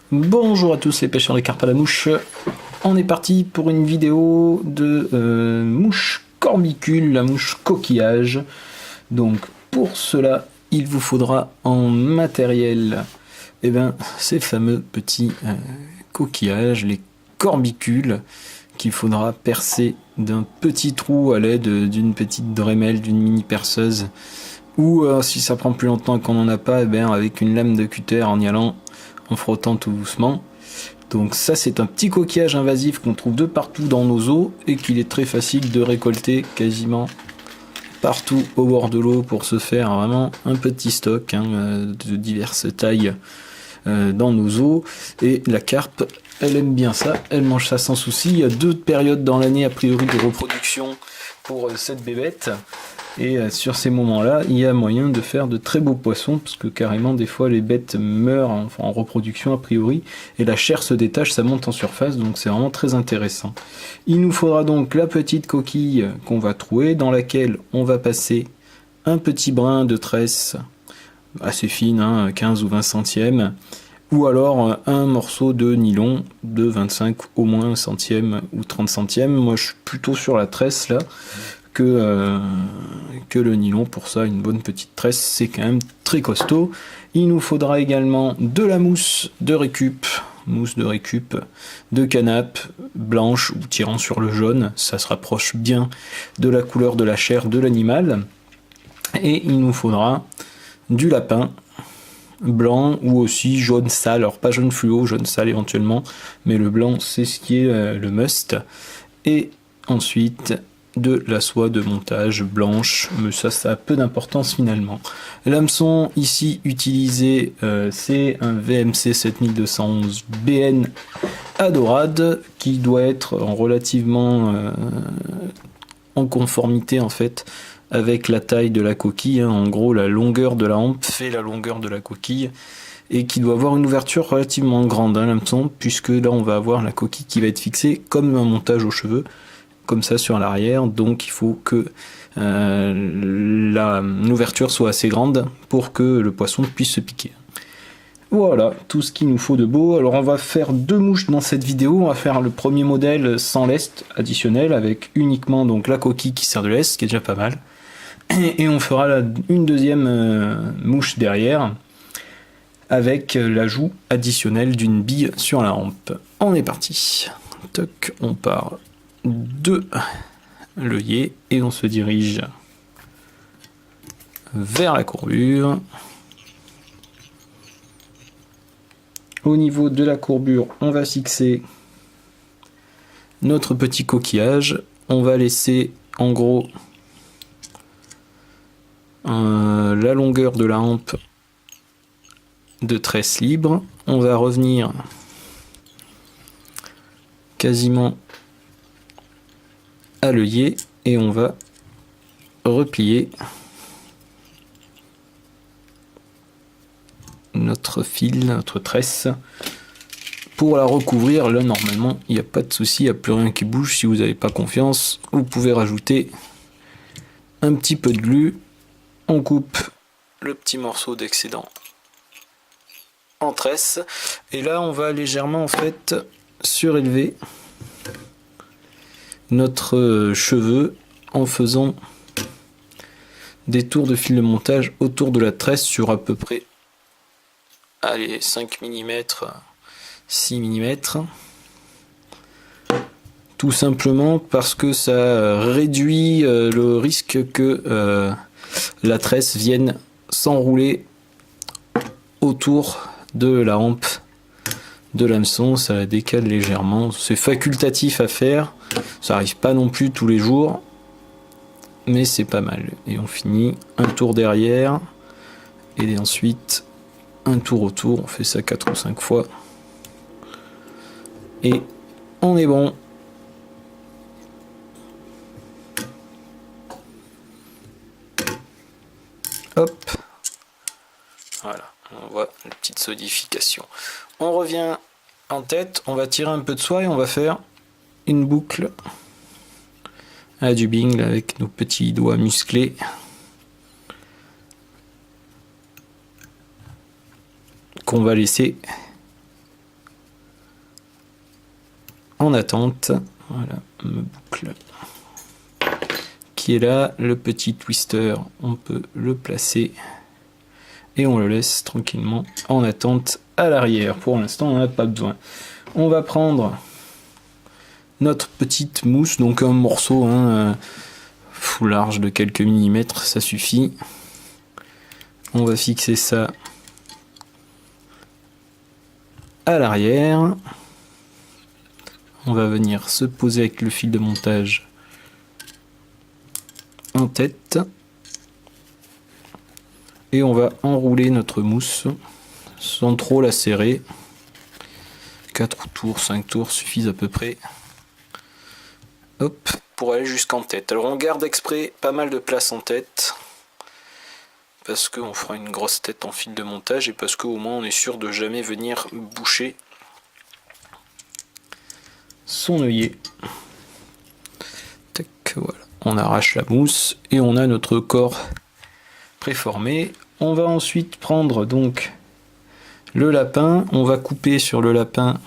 Bonjour à tous les pêcheurs des carpes à la mouche. On est parti pour une vidéo de mouche corbicule, la mouche coquillage. Donc pour cela, il vous faudra en matériel ces fameux petits coquillages, les corbicules, qu'il faudra percer d'un petit trou à l'aide d'une petite Dremel, d'une mini perceuse. Ou si ça prend plus longtemps qu'on n'en a pas, avec une lame de cutter en y allant, en frottant tout doucement. Donc ça, c'est un petit coquillage invasif qu'on trouve de partout dans nos eaux et qu'il est très facile de récolter quasiment partout au bord de l'eau pour se faire vraiment un petit stock de diverses tailles dans nos eaux. Et la carpe, elle aime bien ça, elle mange ça sans souci. Il y a 2 périodes dans l'année a priori de reproduction pour cette bébête. Et sur ces moments-là, il y a moyen de faire de très beaux poissons, parce que carrément, des fois, les bêtes meurent en reproduction a priori, et la chair se détache, ça monte en surface, donc c'est vraiment très intéressant. Il nous faudra donc la petite coquille qu'on va trouer, dans laquelle on va passer un petit brin de tresse, assez fine, 15 ou 20 centièmes, ou alors un morceau de nylon de 25 au moins centièmes ou 30 centièmes. Moi, je suis plutôt sur la tresse, là. Que le nylon. Pour ça, une bonne petite tresse, c'est quand même très costaud. Il nous faudra également de la mousse de récup, de canap, blanche ou tirant sur le jaune, ça se rapproche bien de la couleur de la chair de l'animal. Et il nous faudra du lapin blanc ou aussi jaune sale, alors pas jaune fluo, jaune sale éventuellement, mais le blanc c'est ce qui est le must. Et ensuite de la soie de montage blanche, mais ça a peu d'importance finalement. L'hameçon ici utilisé, c'est un VMC 7211 BN à dorade, qui doit être relativement en conformité en fait avec la taille de la coquille. En gros, la longueur de la hampe fait la longueur de la coquille, et qui doit avoir une ouverture relativement grande, l'hameçon, puisque là on va avoir la coquille qui va être fixée comme un montage aux cheveux, comme ça sur l'arrière, donc il faut que l'ouverture soit assez grande pour que le poisson puisse se piquer. Voilà, tout ce qu'il nous faut de beau. Alors on va faire 2 mouches dans cette vidéo. On va faire le premier modèle sans lest additionnel, avec uniquement donc la coquille qui sert de lest, ce qui est déjà pas mal. Et on fera une deuxième mouche derrière, avec l'ajout additionnel d'une bille sur la hampe. On est parti. Toc, on part de l'œillet et on se dirige vers la courbure. Au niveau de la courbure, on va fixer notre petit coquillage. On va laisser en gros la longueur de la hampe de tresse libre. On va revenir quasiment à l'œillet et on va replier notre fil, notre tresse pour la recouvrir. Là normalement il n'y a pas de souci, il n'y a plus rien qui bouge. Si vous n'avez pas confiance, vous pouvez rajouter un petit peu de glu. On coupe le petit morceau d'excédent en tresse et là on va légèrement en fait surélever notre cheveu en faisant des tours de fil de montage autour de la tresse sur à peu près 5 mm, 6 mm, tout simplement parce que ça réduit le risque que la tresse vienne s'enrouler autour de la hampe de l'hameçon. Ça la décale légèrement, c'est facultatif à faire, ça arrive pas non plus tous les jours, mais c'est pas mal. Et on finit un tour derrière et ensuite un tour autour. On fait ça 4 ou 5 fois et on est bon. Hop, voilà, on voit une petite solidification. On revient en tête, on va tirer un peu de soie et on va faire une boucle à du bing avec nos petits doigts musclés. Qu'on va laisser en attente. Voilà, ma boucle qui est là. Le petit twister, on peut le placer et on le laisse tranquillement en attente à l'arrière. Pour l'instant, on n'en a pas besoin. On va prendre notre petite mousse, donc un morceau full large de quelques millimètres, ça suffit. On va fixer ça à l'arrière. On va venir se poser avec le fil de montage en tête. Et on va enrouler notre mousse sans trop la serrer. 4 tours, 5 tours suffisent à peu près. Hop, pour aller jusqu'en tête. Alors on garde exprès pas mal de place en tête. Parce qu'on fera une grosse tête en fil de montage et parce qu'au moins on est sûr de jamais venir boucher son œillet. Tac, voilà. On arrache la mousse et on a notre corps préformé. On va ensuite prendre donc le lapin. On va couper sur le lapin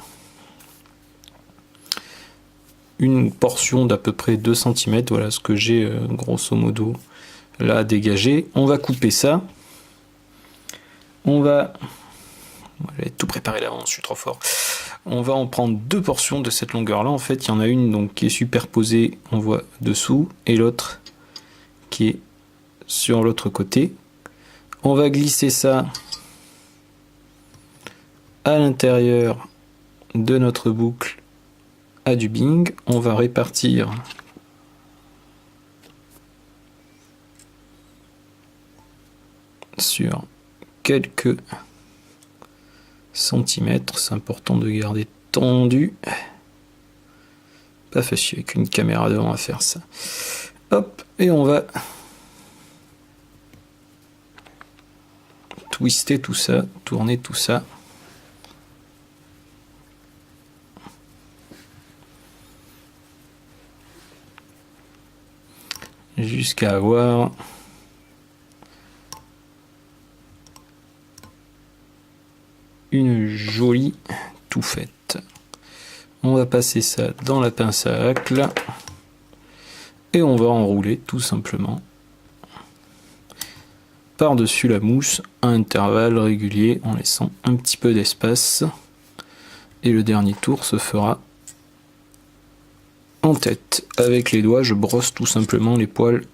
une portion d'à peu près 2 cm. Voilà ce que j'ai grosso modo là dégagé. On va couper ça. J'avais tout préparé d'avance, je suis trop fort. On va en prendre 2 portions de cette longueur là. En fait, il y en a une donc qui est superposée, on voit dessous, et l'autre qui est sur l'autre côté. On va glisser ça à l'intérieur de notre boucle à dubbing. On va répartir sur quelques centimètres. C'est important de garder tendu. Pas facile avec une caméra devant à faire ça. Hop, et on va twister tout ça, tourner tout ça. Jusqu'à avoir une jolie touffette. On va passer ça dans la pince à hacle et on va enrouler tout simplement par-dessus la mousse à intervalles réguliers en laissant un petit peu d'espace, et le dernier tour se fera en tête. Avec les doigts, je brosse tout simplement les poils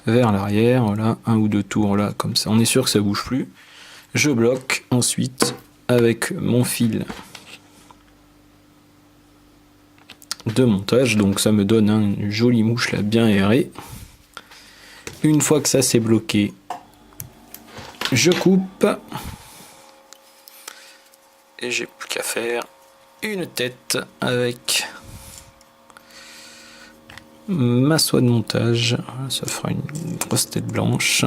vers l'arrière. Voilà, 1 ou 2 tours là, comme ça. On est sûr que ça bouge plus. Je bloque ensuite avec mon fil de montage. Donc ça me donne une jolie mouche là, bien aérée. Une fois que ça c'est bloqué, je coupe. Et j'ai plus qu'à faire une tête avec ma soie de montage. Ça fera une grosse tête blanche.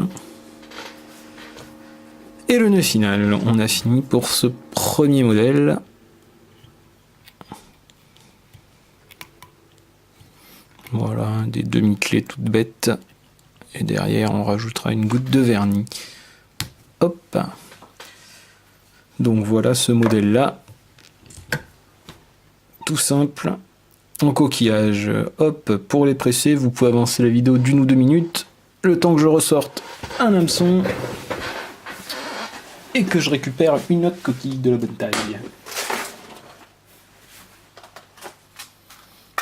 Et le nœud final, on a fini pour ce premier modèle. Voilà, des demi-clés toutes bêtes. Et derrière, on rajoutera une goutte de vernis. Hop. Donc voilà ce modèle-là. Tout simple. En coquillage. Hop, pour les presser, vous pouvez avancer la vidéo d'1 ou 2 minutes. Le temps que je ressorte un hameçon. Et que je récupère une autre coquille de la bonne taille.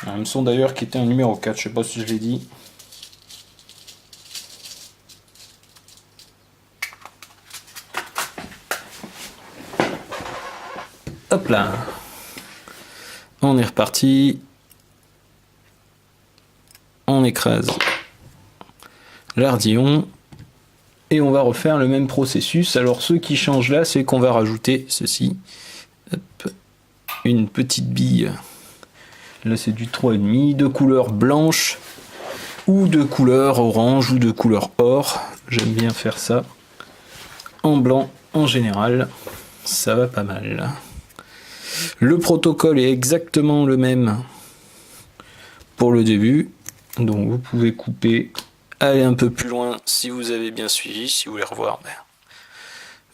Un hameçon d'ailleurs qui était un numéro 4, je sais pas si je l'ai dit. Hop là. On est reparti. On écrase l'ardillon. Et on va refaire le même processus. Alors ce qui change là, c'est qu'on va rajouter ceci. Hop. Une petite bille. Là c'est du 3,5 de couleur blanche ou de couleur orange ou de couleur or. J'aime bien faire ça en blanc en général. Ça va pas mal. Le protocole est exactement le même pour le début. Donc vous pouvez couper, aller un peu plus loin si vous avez bien suivi. Si vous voulez revoir, ben,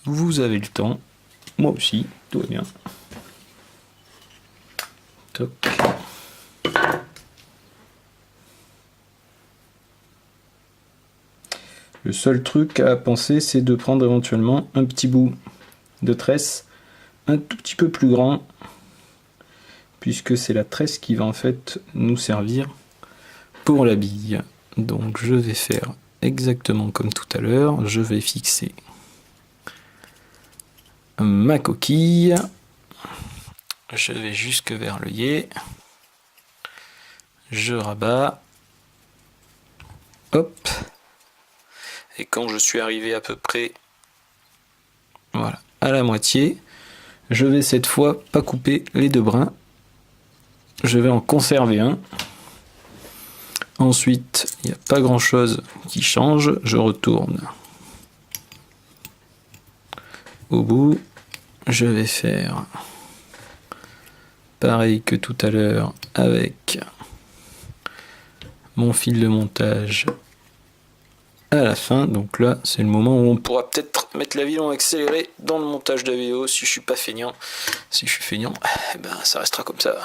vous avez le temps. Moi aussi, tout va bien. Toc. Le seul truc à penser, c'est de prendre éventuellement un petit bout de tresse un tout petit peu plus grand, puisque c'est la tresse qui va en fait nous servir pour la bille. Donc je vais faire exactement comme tout à l'heure, je vais fixer ma coquille, je vais jusque vers l'œillet, je rabats, hop, et quand je suis arrivé à peu près, voilà, à la moitié, je vais cette fois pas couper les deux brins, je vais en conserver un. Ensuite, il n'y a pas grand chose qui change, je retourne au bout, je vais faire pareil que tout à l'heure avec mon fil de montage à la fin. Donc là, c'est le moment où on pourra peut-être mettre la vidéo accélérée dans le montage de la vidéo si je suis pas feignant. Si je suis feignant, eh ben, ça restera comme ça.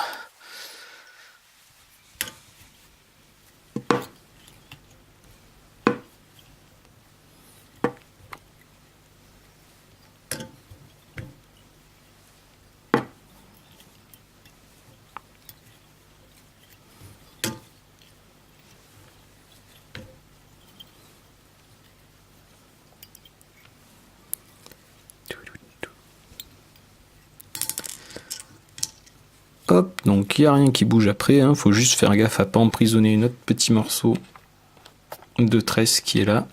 Hop, donc il n'y a rien qui bouge après, hein. Faut juste faire gaffe à pas emprisonner une autre petit morceau de tresse qui est là.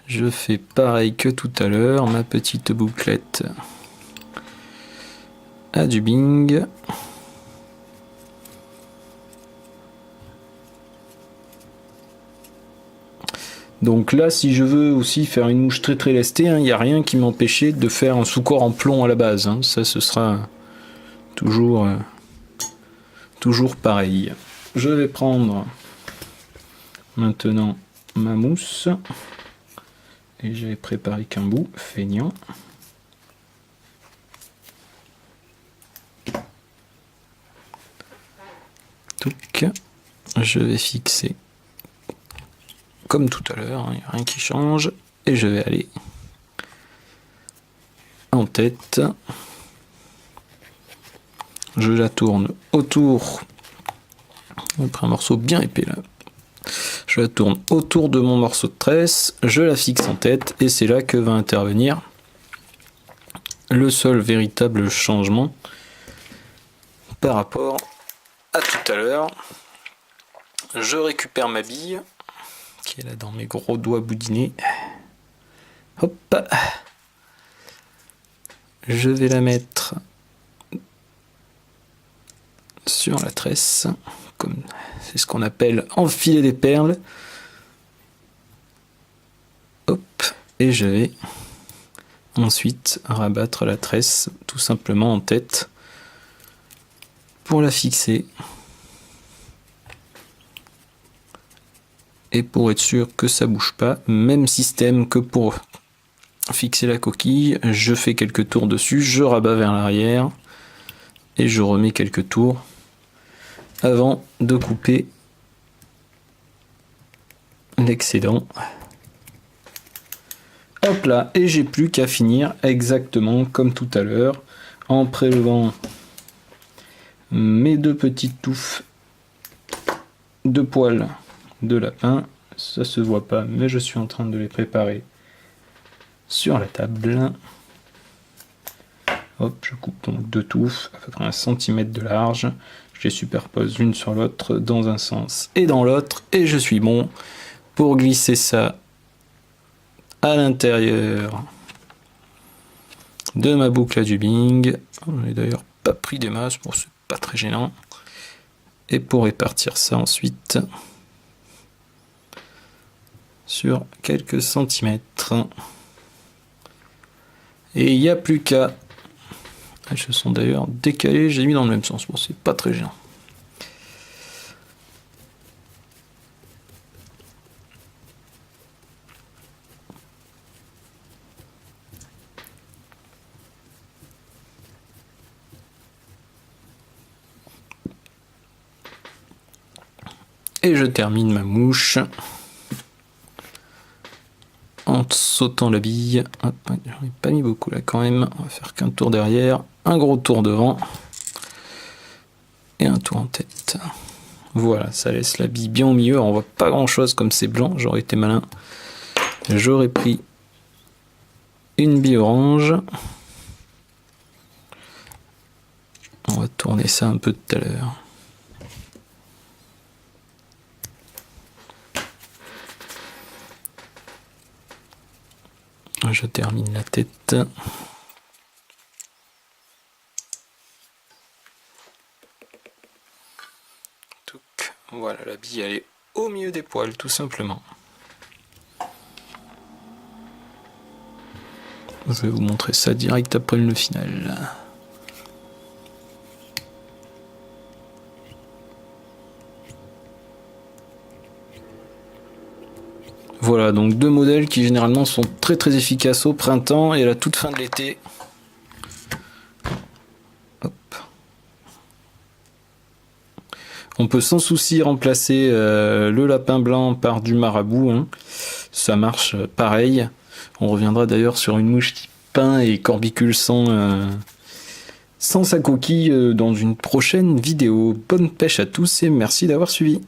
Je fais pareil que tout à l'heure, ma petite bouclette à du bing. Donc là, si je veux aussi faire une mouche très lestée, il n'y a rien qui m'empêchait de faire un sous-corps en plomb à la base, hein. Ça, ce sera toujours pareil. Je vais prendre maintenant ma mousse. Et j'avais préparé qu'un bout, feignant. Donc, je vais fixer comme tout à l'heure, il n'y a rien qui change. Et je vais aller en tête. Je la tourne autour. On prend un morceau bien épais là. Je la tourne autour de mon morceau de tresse, je la fixe en tête et c'est là que va intervenir le seul véritable changement par rapport à tout à l'heure. Je récupère ma bille qui est là dans mes gros doigts boudinés. Hop, je vais la mettre sur la tresse, comme c'est ce qu'on appelle enfiler des perles. Hop, et je vais ensuite rabattre la tresse tout simplement en tête pour la fixer. Et pour être sûr que ça bouge pas, même système que pour fixer la coquille, je fais quelques tours dessus, je rabats vers l'arrière et je remets quelques tours avant de couper l'excédent. Hop là, et j'ai plus qu'à finir exactement comme tout à l'heure en prélevant mes deux petites touffes de poils de lapin. Ça se voit pas, mais je suis en train de les préparer sur la table. Hop, je coupe donc deux touffes, à peu près 1 cm de large. Je les superpose l'une sur l'autre dans un sens et dans l'autre, et je suis bon pour glisser ça à l'intérieur de ma boucle à dubbing. Je n'ai d'ailleurs pas pris des masses, bon, c'est pas très gênant. Et pour répartir ça ensuite sur quelques centimètres. Et il n'y a plus qu'à... Elles se sont d'ailleurs décalées, j'ai mis dans le même sens, bon, c'est pas très gênant. Et je termine ma mouche en sautant la bille. Hop, j'en ai pas mis beaucoup là quand même. On va faire qu'un tour derrière, un gros tour devant et un tour en tête. Voilà, ça laisse la bille bien au milieu. Alors, on voit pas grand chose comme c'est blanc. J'aurais été malin. J'aurais pris une bille orange. On va tourner ça un peu tout à l'heure. Je termine la tête. Voilà, la bille elle est au milieu des poils tout simplement. Je vais vous montrer ça direct après le final. Voilà, donc deux modèles qui généralement sont très efficaces au printemps et à la toute fin de l'été. On peut sans souci remplacer le lapin blanc par du marabout, hein. Ça marche pareil. On reviendra d'ailleurs sur une mouche type pin et corbicule sans sa coquille dans une prochaine vidéo. Bonne pêche à tous et merci d'avoir suivi.